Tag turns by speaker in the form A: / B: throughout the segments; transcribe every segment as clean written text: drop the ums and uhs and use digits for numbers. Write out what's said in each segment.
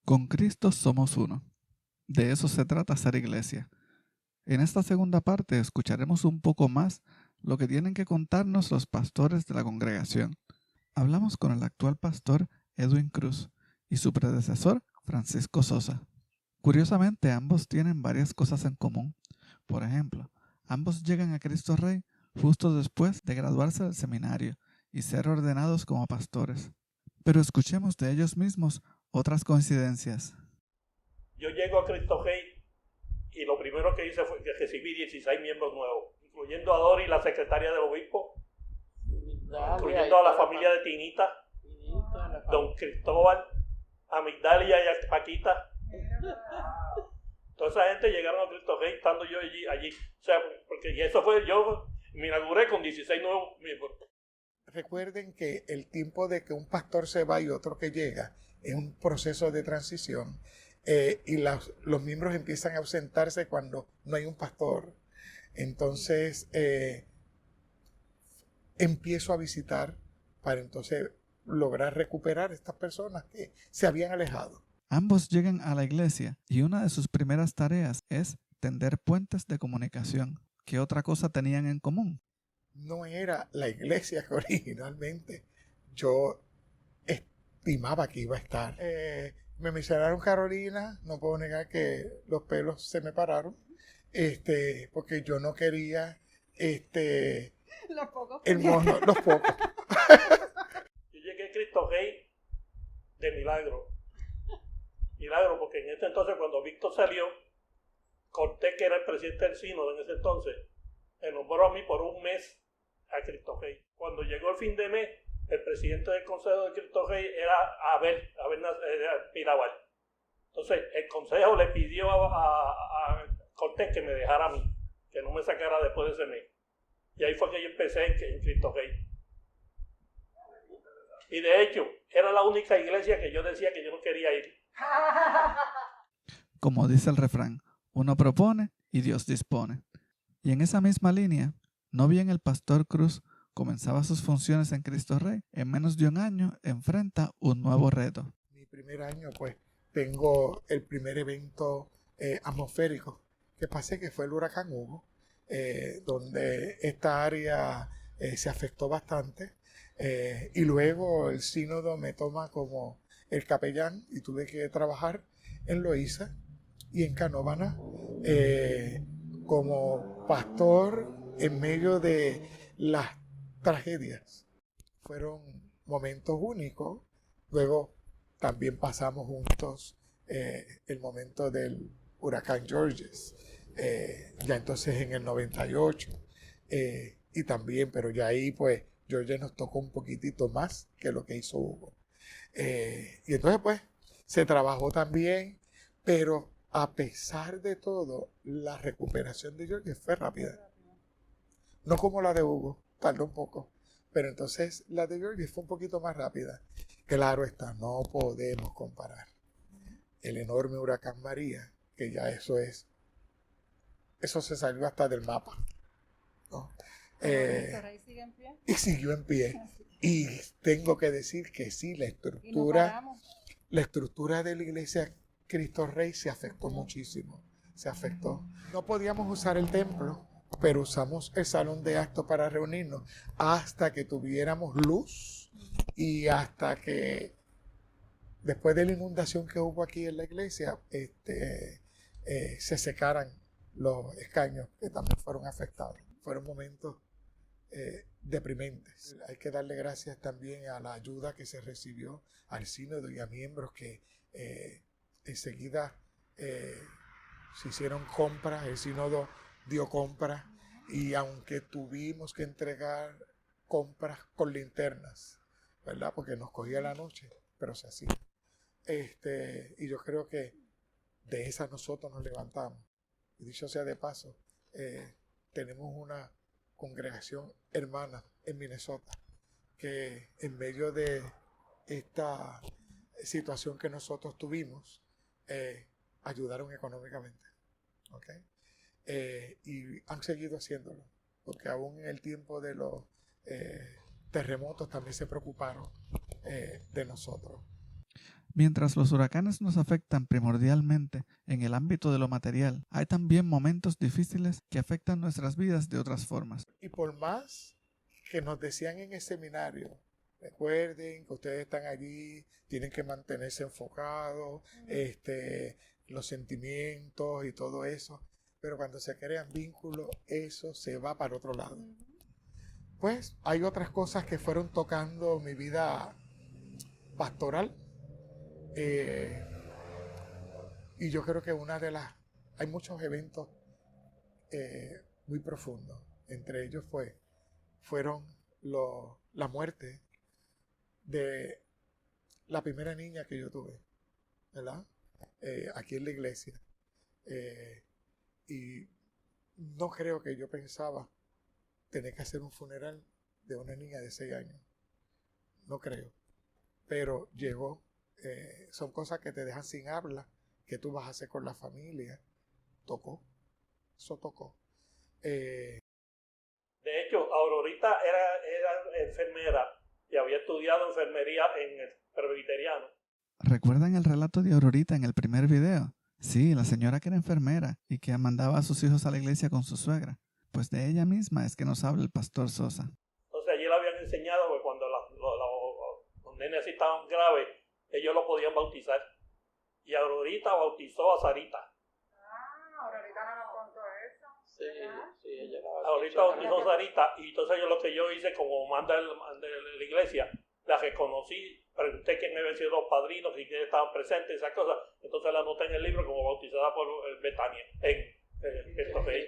A: Con Cristo somos uno. De eso se trata ser iglesia. En esta segunda parte escucharemos un poco más lo que tienen que contarnos los pastores de la congregación. Hablamos con el actual pastor Edwin Cruz y su predecesor Francisco Sosa. Curiosamente, ambos tienen varias cosas en común. Por ejemplo, ambos llegan a Cristo Rey justo después de graduarse del seminario y ser ordenados como pastores. Pero escuchemos de ellos mismos otras coincidencias.
B: Yo llego a Cristo Rey y lo primero que hice fue que recibí 16 miembros nuevos, incluyendo a Dori, la secretaria del obispo, incluyendo a la familia de Tinita, don Cristóbal, a Migdalia y a Paquita. Toda esa gente llegaron a Cristo Rey estando yo allí. O sea, porque y eso fue, yo me inauguré con 16 nuevos miembros.
C: Recuerden que el tiempo de que un pastor se va y otro que llega es un proceso de transición y los miembros empiezan a ausentarse cuando no hay un pastor. Entonces empiezo a visitar para entonces lograr recuperar estas personas que se habían alejado.
A: Ambos llegan a la iglesia y una de sus primeras tareas es tender puentes de comunicación. ¿Qué otra cosa tenían en común?
C: No era la iglesia que originalmente yo estimaba que iba a estar. Me mencionaron Carolina, no puedo negar que los pelos se me pararon, porque yo no quería
D: los pocos.
C: los pocos.
B: Yo llegué a Cristo Rey de milagro. Milagro, porque en ese entonces cuando Víctor salió, Cortés, que era el presidente del sínodo en ese entonces, me nombró a mí por un mes a Cristo Rey. Cuando llegó el fin de mes, el presidente del consejo de Cristo Rey era Abel Mirabal. Entonces el consejo le pidió a Cortés que me dejara a mí, que no me sacara después de ese mes. Y ahí fue que yo empecé en Cristo Rey. Y de hecho, era la única iglesia que yo decía que yo no quería ir.
A: Como dice el refrán, uno propone y Dios dispone. Y en esa misma línea, no bien el pastor Cruz comenzaba sus funciones en Cristo Rey, en menos de un año enfrenta un nuevo reto.
C: Mi primer año, pues, tengo el primer evento atmosférico que pasé, que fue el huracán Hugo, donde esta área se afectó bastante. Y luego el sínodo me toma como el capellán y tuve que trabajar en Loíza y en Canóvana como pastor en medio de las tragedias. Fueron momentos únicos. Luego también pasamos juntos el momento del huracán Georges, ya entonces en el 98, y también, pero ya ahí pues Georges nos tocó un poquitito más que lo que hizo Hugo. Y entonces pues se trabajó también, pero a pesar de todo, la recuperación de Georges fue rápida. No como la de Hugo, tardó un poco. Pero entonces la de Georges fue un poquito más rápida. Claro está, no podemos comparar el enorme huracán María, que ya eso se salió hasta del mapa, ¿no?
D: ¿Sigue en pie?
C: Y siguió en pie. Y tengo que decir que sí, la estructura de la iglesia Cristo Rey se afectó muchísimo. Se afectó. No podíamos usar el templo, pero usamos el salón de actos para reunirnos hasta que tuviéramos luz y hasta que después de la inundación que hubo aquí en la iglesia se secaran los escaños que también fueron afectados. Fueron momentos deprimentes. Hay que darle gracias también a la ayuda que se recibió al sínodo y a miembros que enseguida se hicieron compras, el sínodo dio compras y aunque tuvimos que entregar compras con linternas, ¿verdad? Porque nos cogía la noche, pero se hacía. Y yo creo que de esa nosotros nos levantamos. Y dicho sea de paso, tenemos una congregación hermana en Minnesota que en medio de esta situación que nosotros tuvimos, ayudaron económicamente. ¿Okay? Y han seguido haciéndolo, porque aún en el tiempo de los terremotos también se preocuparon de nosotros.
A: Mientras los huracanes nos afectan primordialmente en el ámbito de lo material, hay también momentos difíciles que afectan nuestras vidas de otras formas.
C: Y por más que nos decían en el seminario, recuerden que ustedes están allí, tienen que mantenerse enfocados, los sentimientos y todo eso, pero cuando se crean vínculos, eso se va para otro lado. Pues hay otras cosas que fueron tocando mi vida pastoral. Y yo creo que hay muchos eventos muy profundos. Entre ellos fueron la muerte de la primera niña que yo tuve, ¿verdad? Aquí en la iglesia. Y no creo que yo pensaba tener que hacer un funeral de una niña de 6 años. No creo. Pero llegó. Son cosas que te dejan sin habla, que tú vas a hacer con la familia. Eso tocó.
B: De hecho, Aurorita era enfermera y había estudiado enfermería en el presbiteriano.
A: ¿Recuerdan el relato de Aurorita en el primer video? Sí, la señora que era enfermera y que mandaba a sus hijos a la iglesia con su suegra. Pues de ella misma es que nos habla el pastor Sosa.
B: Entonces allí le habían enseñado que cuando los nenes así estaban graves, ellos lo podían bautizar. Y Aurorita bautizó a Sarita.
D: Aurorita no nos contó eso.
B: Sí, ella Aurorita bautizó a Sarita. Y entonces lo que yo hice, como manda la iglesia, la reconocí, pregunté quién habían sido los padrinos y quiénes estaban presentes, esas cosas. Entonces la anoté en el libro como bautizada por Betania, en Cristo Rey.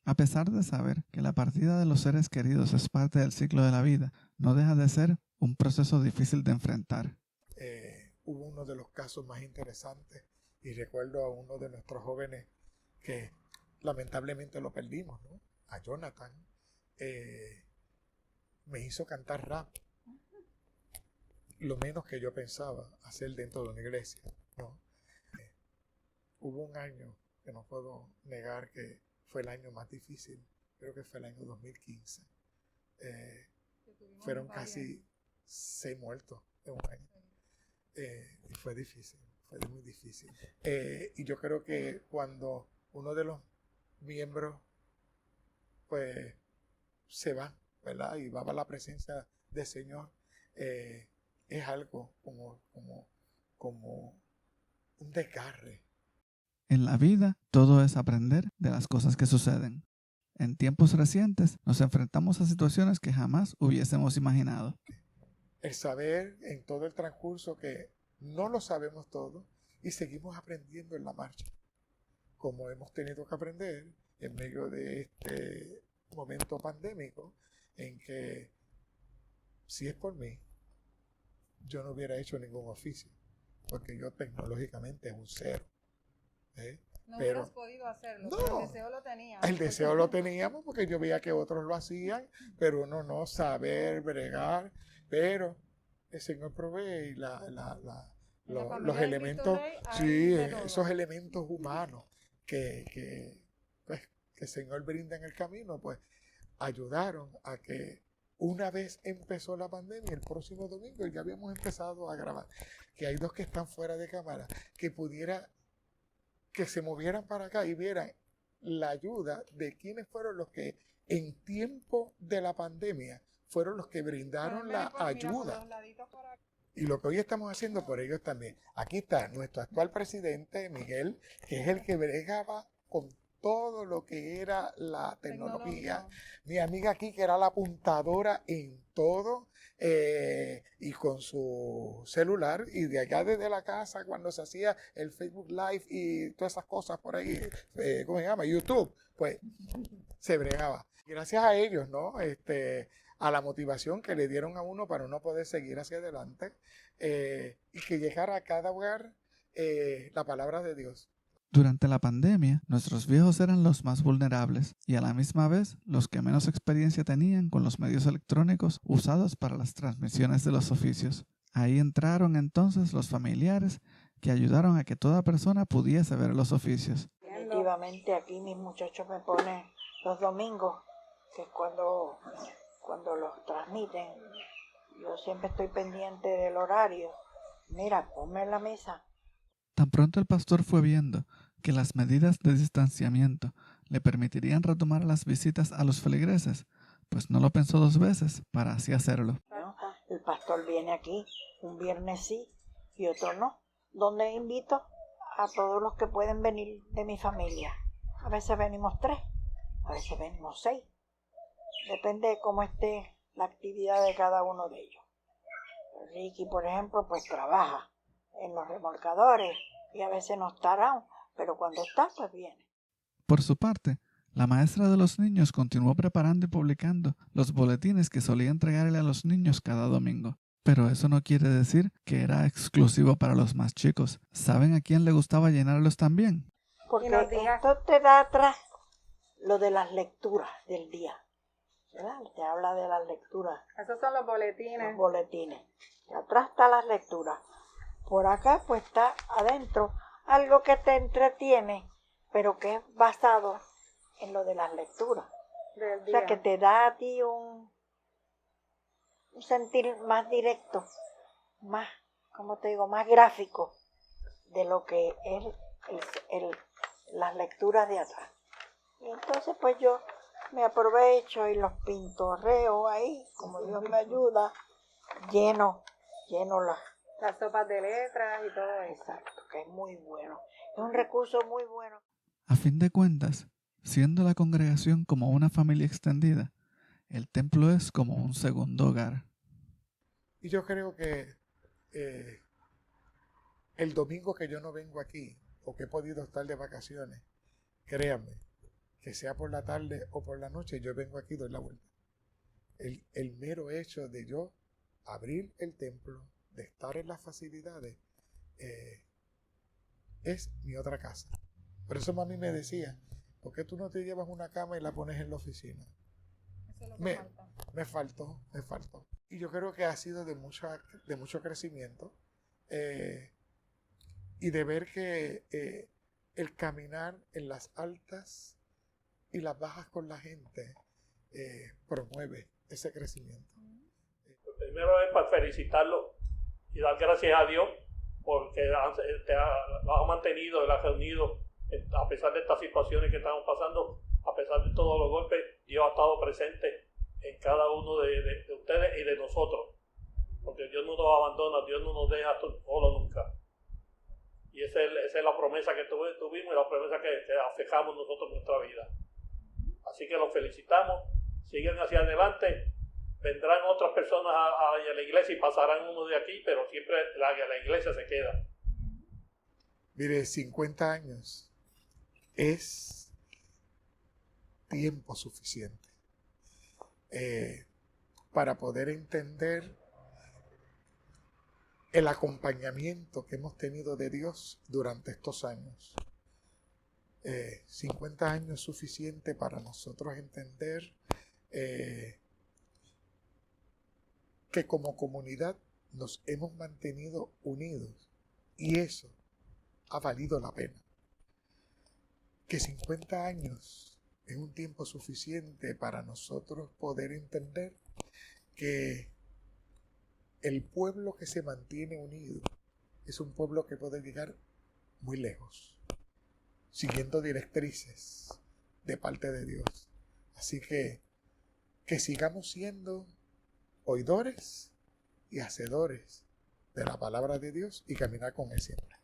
A: A pesar de saber que la partida de los seres queridos es parte del ciclo de la vida, no deja de ser un proceso difícil de enfrentar.
C: Hubo uno de los casos más interesantes y recuerdo a uno de nuestros jóvenes que lamentablemente lo perdimos, ¿no? A Jonathan. Me hizo cantar rap. Lo menos que yo pensaba hacer dentro de una iglesia, ¿no? Hubo un año que no puedo negar que fue el año más difícil. Creo que fue el año 2015. Fueron casi 6 muertos en un año. Y fue difícil, fue muy difícil. Y yo creo que cuando uno de los miembros pues se va, ¿verdad? Y va a la presencia del Señor, es algo como un desgarre.
A: En la vida, todo es aprender de las cosas que suceden. En tiempos recientes, nos enfrentamos a situaciones que jamás hubiésemos imaginado.
C: El saber en todo el transcurso que no lo sabemos todo y seguimos aprendiendo en la marcha, como hemos tenido que aprender en medio de este momento pandémico, en que si es por mí, yo no hubiera hecho ningún oficio, porque yo tecnológicamente es un cero.
D: No hubieras podido hacerlo,
C: no,
D: pero el deseo lo teníamos.
C: El deseo lo teníamos porque yo veía que otros lo hacían, pero uno no saber bregar, pero el Señor provee los elementos, sí, esos elementos humanos que el Señor brinda en el camino, pues ayudaron a que una vez empezó la pandemia, el próximo domingo ya habíamos empezado a grabar, que hay 2 que están fuera de cámara, que se movieran para acá y vieran la ayuda de quienes fueron los que en tiempo de la pandemia fueron los que brindaron la ayuda. Y lo que hoy estamos haciendo por ellos también. Aquí está nuestro actual presidente, Miguel, que es el que bregaba con todo lo que era la tecnología. Mi amiga aquí, que era la apuntadora en todo, y con su celular, y de allá desde la casa, cuando se hacía el Facebook Live y todas esas cosas por ahí, ¿cómo se llama? YouTube, pues se bregaba. Gracias a ellos, ¿no? A la motivación que le dieron a uno para uno poder seguir hacia adelante, y que llegara a cada hogar la palabra de Dios.
A: Durante la pandemia, nuestros viejos eran los más vulnerables y a la misma vez los que menos experiencia tenían con los medios electrónicos usados para las transmisiones de los oficios. Ahí entraron entonces los familiares que ayudaron a que toda persona pudiese ver los oficios.
E: Definitivamente aquí mis muchachos me ponen los domingos, que es cuando los transmiten. Yo siempre estoy pendiente del horario mira, ponme en la mesa.
A: Tan pronto el pastor fue viendo que las medidas de distanciamiento le permitirían retomar las visitas a los feligreses, pues no lo pensó dos veces para así hacerlo.
E: ¿No? El pastor viene aquí un viernes sí y otro no, donde invito a todos los que pueden venir de mi familia. A veces venimos 3, a veces venimos 6. Depende de cómo esté la actividad de cada uno de ellos. Ricky, por ejemplo, pues trabaja en los remolcadores y a veces no estará, pero cuando está, pues viene.
A: Por su parte, la maestra de los niños continuó preparando y publicando los boletines que solía entregarle a los niños cada domingo. Pero eso no quiere decir que era exclusivo para los más chicos. ¿Saben a quién le gustaba llenarlos también?
E: Porque
D: Y nos diga-
E: esto te da atrás lo de las lecturas del día, ¿verdad? Te habla de las lecturas,
D: Esos son los boletines.
E: los boletines. Y atrás están las lecturas. Por acá pues está adentro algo que te entretiene, pero que es basado en lo de las lecturas.
D: Del
E: O
D: día.
E: sea, que te da a ti un sentir más directo, más, como te digo, más gráfico de lo que es las lecturas de atrás. Y entonces pues yo me aprovecho y los pintorreo ahí, como Dios me ayuda, lleno
D: Las sopas de letras y todo eso.
E: exacto, que es muy bueno. Es un recurso muy bueno.
A: A fin de cuentas, siendo la congregación como una familia extendida, el templo es como un segundo hogar.
C: Y yo creo que el domingo que yo no vengo aquí, o que he podido estar de vacaciones, créanme, que sea por la tarde o por la noche, yo vengo aquí y doy la vuelta. El mero hecho de yo abrir el templo, de estar en las facilidades, es mi otra casa. Por eso mami me decía, ¿por qué tú no te llevas una cama y la pones en la oficina?
D: Eso es lo que falta.
C: Me faltó. Y yo creo que ha sido de mucho crecimiento y de ver que el caminar en las altas y las bajas con la gente promueve ese crecimiento.
B: Primero es para felicitarlo y dar gracias a Dios porque lo ha mantenido, lo ha reunido a pesar de estas situaciones que estamos pasando, a pesar de todos los golpes. Dios ha estado presente en cada uno de ustedes y de nosotros, porque Dios no nos abandona, Dios no nos deja solo nunca. Y esa es la promesa que tuvimos y la promesa que afejamos nosotros en nuestra vida. Así que los felicitamos, sigan hacia adelante. Vendrán otras personas a la iglesia y pasarán uno de aquí, pero siempre la iglesia se queda.
C: Mire, 50 años es tiempo suficiente para poder entender el acompañamiento que hemos tenido de Dios durante estos años. 50 años es suficiente para nosotros entender que como comunidad nos hemos mantenido unidos y eso ha valido la pena. Que 50 años es un tiempo suficiente para nosotros poder entender que el pueblo que se mantiene unido es un pueblo que puede llegar muy lejos, siguiendo directrices de parte de Dios. Así que sigamos siendo oidores y hacedores de la palabra de Dios y caminar con Él siempre.